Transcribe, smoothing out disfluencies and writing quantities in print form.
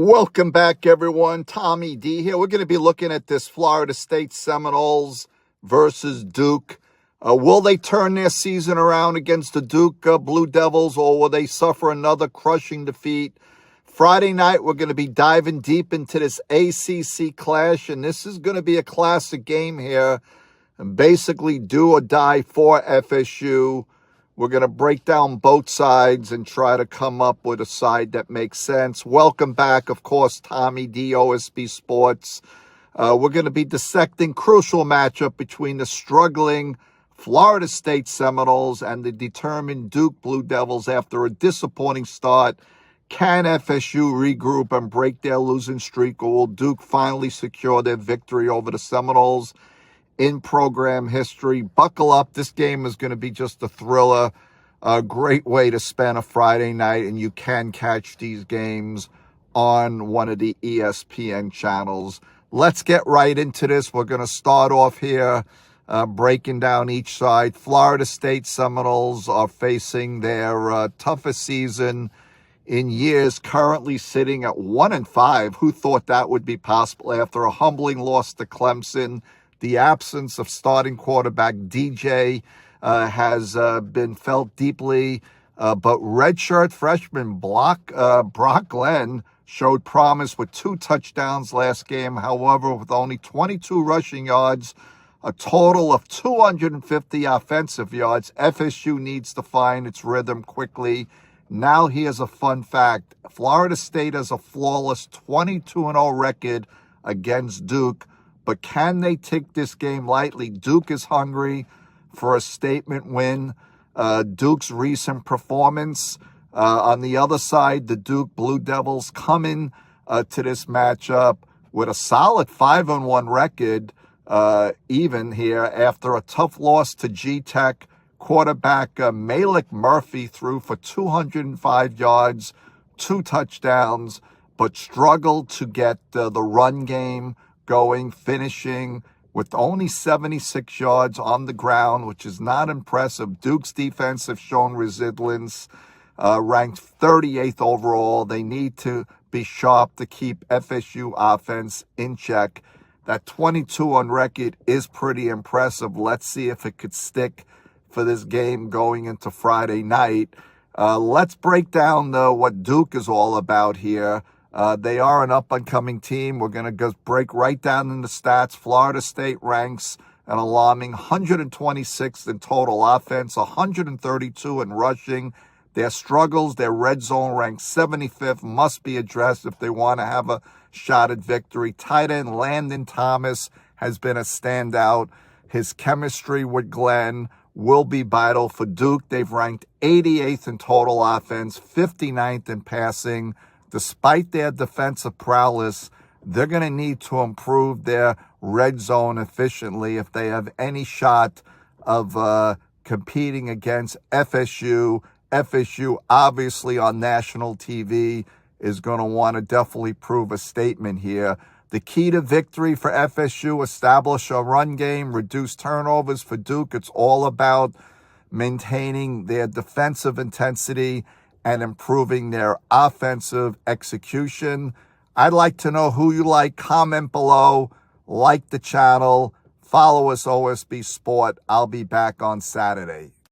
Welcome back, everyone. Tommy D here. We're going to be looking at this Florida State Seminoles versus Duke. Will they turn their season around against the Duke Blue Devils, or will they suffer another crushing defeat? Friday night, we're going to be diving deep into this ACC clash, and this is going to be a classic game here. And basically, do or die for FSU. We're going to break down both sides and try to come up with a side that makes sense. Welcome back, of course, Tommy D, OSB Sports. We're going to be dissecting crucial matchup between the struggling Florida State Seminoles and the determined Duke Blue Devils after a disappointing start. Can FSU regroup and break their losing streak, or will Duke finally secure their victory over the Seminoles in program history? Buckle up. This game is going to be just a thriller. A great way to spend a Friday night, and you can catch these games on one of the ESPN channels. Let's get right into this. We're going to start off here breaking down each side. Florida State Seminoles are facing their toughest season in years, currently sitting at 1-5. Who thought that would be possible after a humbling loss to Clemson? The absence of starting quarterback DJ has been felt deeply, but redshirt freshman Brock Glenn showed promise with 2 touchdowns last game. However, with only 22 rushing yards, a total of 250 offensive yards, FSU needs to find its rhythm quickly. Now here's a fun fact. Florida State has a flawless 22-0 record against Duke. But can they take this game lightly? Duke is hungry for a statement win. Duke's recent performance. On the other side, the Duke Blue Devils coming to this matchup with a solid 5-1 record, even here after a tough loss to G-Tech. Quarterback Malik Murphy threw for 205 yards, 2 touchdowns, but struggled to get the run game going, finishing with only 76 yards on the ground, which is not impressive. Duke's defense have shown resilience, ranked 38th overall. They need to be sharp to keep FSU offense in check. That 22 on record is pretty impressive. Let's see if it could stick for this game going into Friday night. Let's break down what Duke is all about here. They are an up-and-coming team. We're going to just break right down in the stats. Florida State ranks an alarming 126th in total offense, 132 in rushing. Their struggles, their red zone ranks 75th, must be addressed if they want to have a shot at victory. Tight end Landon Thomas has been a standout. His chemistry with Glenn will be vital for Duke. They've ranked 88th in total offense, 59th in passing. Despite their defensive prowess, they're going to need to improve their red zone efficiently if they have any shot of competing against FSU. FSU, obviously on national TV, is going to want to definitely prove a statement here. The key to victory for FSU: establish a run game, reduce turnovers. For Duke, it's all about maintaining their defensive intensity and improving their offensive execution. I'd like to know who you like. Comment below, like the channel, follow us, OSB Sport. I'll be back on Saturday.